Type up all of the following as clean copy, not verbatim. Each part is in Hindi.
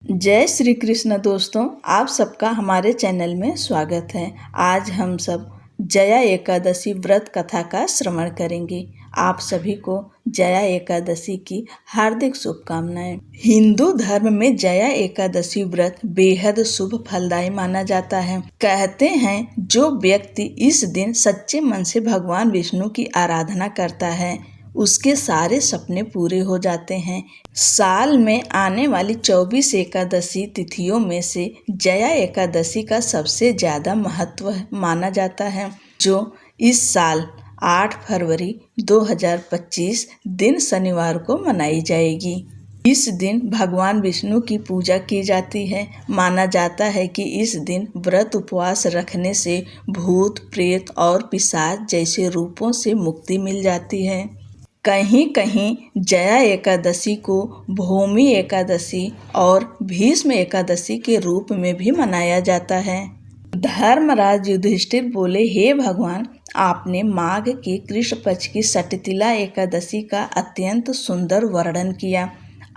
जय श्री कृष्ण दोस्तों, आप सबका हमारे चैनल में स्वागत है। आज हम सब जया एकादशी व्रत कथा का श्रवण करेंगे। आप सभी को जया एकादशी की हार्दिक शुभकामनाएं। हिंदू धर्म में जया एकादशी व्रत बेहद शुभ फलदायी माना जाता है। कहते हैं जो व्यक्ति इस दिन सच्चे मन से भगवान विष्णु की आराधना करता है उसके सारे सपने पूरे हो जाते हैं। साल में आने वाली 24 एकादशी तिथियों में से जया एकादशी का सबसे ज़्यादा महत्व माना जाता है, जो इस साल 8 फरवरी 2025 दिन शनिवार को मनाई जाएगी। इस दिन भगवान विष्णु की पूजा की जाती है। माना जाता है कि इस दिन व्रत उपवास रखने से भूत, प्रेत और पिशाच जैसे रूपों से मुक्ति मिल जाती है। कहीं कहीं जया एकादशी को भूमि एकादशी और भीष्म एकादशी के रूप में भी मनाया जाता है। धर्मराज युधिष्ठिर बोले, हे भगवान, आपने माघ के कृष्ण पक्ष की षटतिला एकादशी का अत्यंत सुंदर वर्णन किया।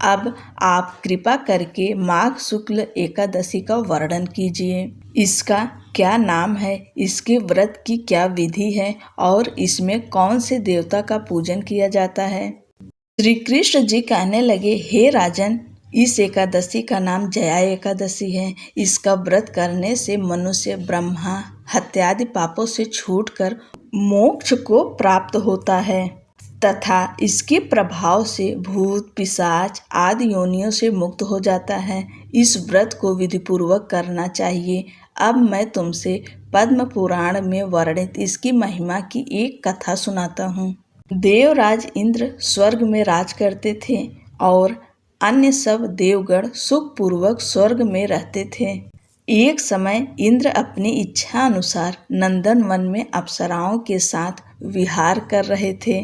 अब आप कृपा करके माघ शुक्ल एकादशी का वर्णन कीजिए। इसका क्या नाम है, इसके व्रत की क्या विधि है और इसमें कौन से देवता का पूजन किया जाता है। श्री कृष्ण जी कहने लगे, हे राजन, इस एकादशी का नाम जया एकादशी है। इसका व्रत करने से मनुष्य ब्रह्मा हत्यादि पापों से छूटकर मोक्ष को प्राप्त होता है तथा इसके प्रभाव से भूत, पिशाच आदि योनियों से मुक्त हो जाता है। इस व्रत को विधिपूर्वक करना चाहिए। अब मैं तुमसे पद्म पुराण में वर्णित इसकी महिमा की एक कथा सुनाता हूँ। देवराज इंद्र स्वर्ग में राज करते थे और अन्य सब देवगण सुखपूर्वक स्वर्ग में रहते थे। एक समय इंद्र अपनी इच्छा अनुसार नंदन वन में अप्सराओं के साथ विहार कर रहे थे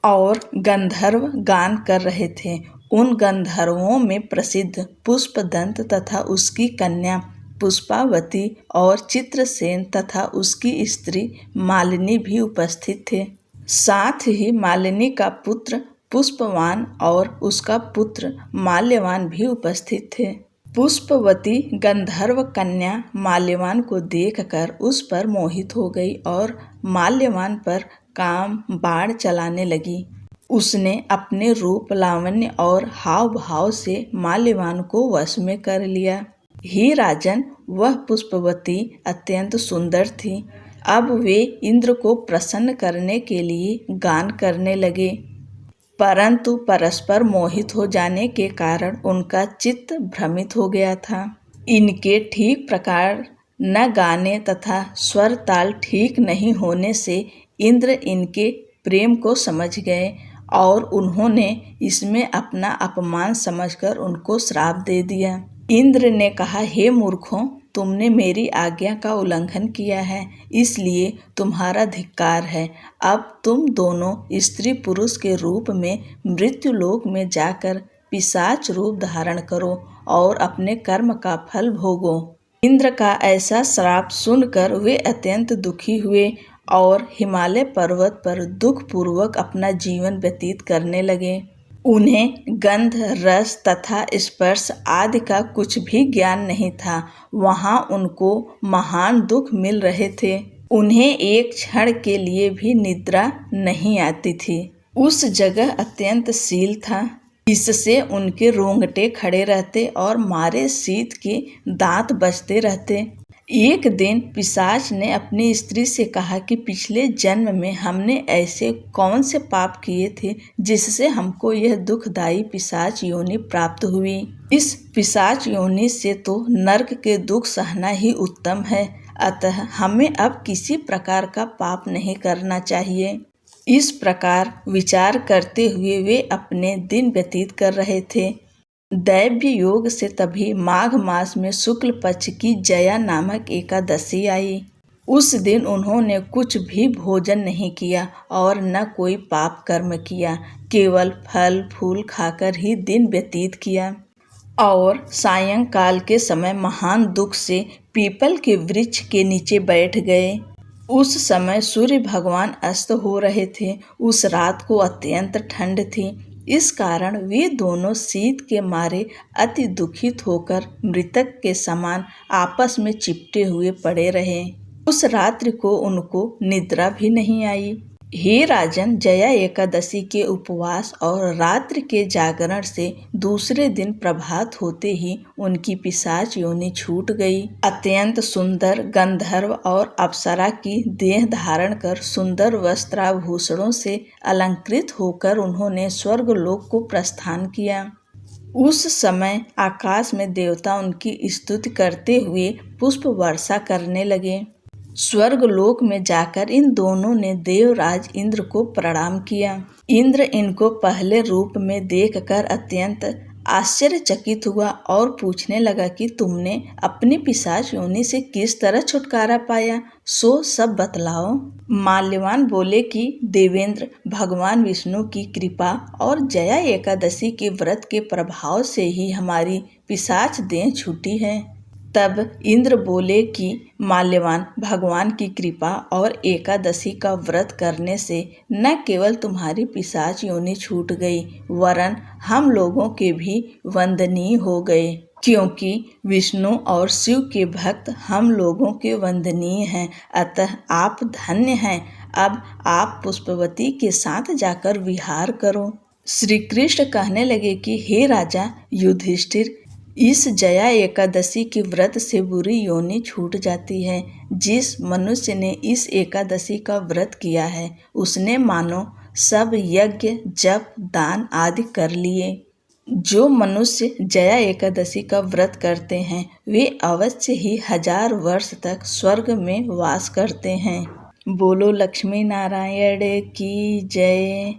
और गंधर्व गान कर रहे थे। उन गंधर्वों में प्रसिद्ध पुष्पदंत तथा उसकी कन्या पुष्पावती और चित्रसेन तथा उसकी स्त्री मालिनी भी उपस्थित थे। साथ ही मालिनी का पुत्र पुष्पवान और उसका पुत्र माल्यवान भी उपस्थित थे। पुष्पवती गंधर्व कन्या माल्यवान को देखकर उस पर मोहित हो गई और माल्यवान पर काम बाण चलाने लगी। उसने अपने रूप, लावण्य और हाव भाव से माल्यवान को वश में कर लिया। हे राजन, वह पुष्पवती अत्यंत सुंदर थी। अब वे इंद्र को प्रसन्न करने के लिए गान करने लगे, परंतु परस्पर मोहित हो जाने के कारण उनका चित्त भ्रमित हो गया था। इनके ठीक प्रकार न गाने तथा स्वर ताल ठीक नहीं होने से इंद्र इनके प्रेम को समझ गए और उन्होंने इसमें अपना अपमान समझकर उनको श्राप दे दिया। इंद्र ने कहा, हे मूर्खों, तुमने मेरी आज्ञा का उल्लंघन किया है, इसलिए तुम्हारा धिक्कार है। अब तुम दोनों स्त्री पुरुष के रूप में मृत्युलोक में जाकर पिशाच रूप धारण करो और अपने कर्म का फल भोगो। इंद्र का ऐसा श्राप सुनकर वे अत्यंत दुखी हुए और हिमालय पर्वत पर दुख पूर्वक अपना जीवन व्यतीत करने लगे। उन्हें गंध, रस तथा स्पर्श आदि का कुछ भी ज्ञान नहीं था। वहाँ उनको महान दुख मिल रहे थे। उन्हें एक क्षण के लिए भी निद्रा नहीं आती थी। उस जगह अत्यंत शील था, इससे उनके रोंगटे खड़े रहते और मारे शीत के दांत बजते रहते। एक दिन पिशाच ने अपनी स्त्री से कहा कि पिछले जन्म में हमने ऐसे कौन से पाप किए थे जिससे हमको यह दुखदायी पिशाच योनि प्राप्त हुई। इस पिशाच योनि से तो नरक के दुख सहना ही उत्तम है, अतः हमें अब किसी प्रकार का पाप नहीं करना चाहिए। इस प्रकार विचार करते हुए वे अपने दिन व्यतीत कर रहे थे। दैव्य योग से तभी माघ मास में शुक्ल पक्ष की जया नामक एकादशी आई। उस दिन उन्होंने कुछ भी भोजन नहीं किया और न कोई पाप कर्म किया, केवल फल फूल खाकर ही दिन व्यतीत किया। और सायंकाल के समय महान दुख से पीपल के वृक्ष के नीचे बैठ गए। उस समय सूर्य भगवान अस्त हो रहे थे। उस रात को अत्यंत ठंड थी। इस कारण वे दोनों शीत के मारे अति दुखित होकर मृतक के समान आपस में चिपटे हुए पड़े रहे। उस रात्रि को उनको निद्रा भी नहीं आई। हे राजन, जया एकादशी के उपवास और रात्रि के जागरण से दूसरे दिन प्रभात होते ही उनकी पिशाच योनि छूट गई। अत्यंत सुंदर गंधर्व और अप्सरा की देह धारण कर सुंदर वस्त्राभूषणों से अलंकृत होकर उन्होंने स्वर्गलोक को प्रस्थान किया। उस समय आकाश में देवता उनकी स्तुति करते हुए पुष्प वर्षा करने लगे। स्वर्गलोक में जाकर इन दोनों ने देवराज इंद्र को प्रणाम किया। इंद्र इनको पहले रूप में देखकर अत्यंत आश्चर्यचकित हुआ और पूछने लगा कि तुमने अपनी पिशाच योनि से किस तरह छुटकारा पाया, सो सब बतलाओ। माल्यवान बोले कि देवेंद्र, भगवान विष्णु की कृपा और जया एकादशी के व्रत के प्रभाव से ही हमारी पिशाच देह छूटी है। तब इंद्र बोले कि माल्यवान, भगवान की कृपा और एकादशी का व्रत करने से न केवल तुम्हारी पिशाच योनि छूट गई, वरन हम लोगों के भी वंदनीय हो गए, क्योंकि विष्णु और शिव के भक्त हम लोगों के वंदनीय हैं। अतः आप धन्य हैं। अब आप पुष्पवती के साथ जाकर विहार करो। श्री कृष्ण कहने लगे कि हे राजा युधिष्ठिर, इस जया एकादशी के व्रत से बुरी योनि छूट जाती है। जिस मनुष्य ने इस एकादशी का व्रत किया है, उसने मानो सब यज्ञ, जप, दान आदि कर लिए। जो मनुष्य जया एकादशी का व्रत करते हैं, वे अवश्य ही 1000 वर्ष तक स्वर्ग में वास करते हैं। बोलो लक्ष्मी नारायण की जय।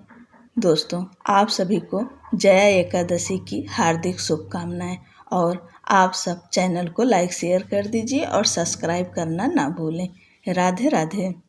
दोस्तों, आप सभी को जया एकादशी की हार्दिक शुभकामनाएं और आप सब चैनल को लाइक शेयर कर दीजिए और सब्सक्राइब करना ना भूलें। राधे राधे।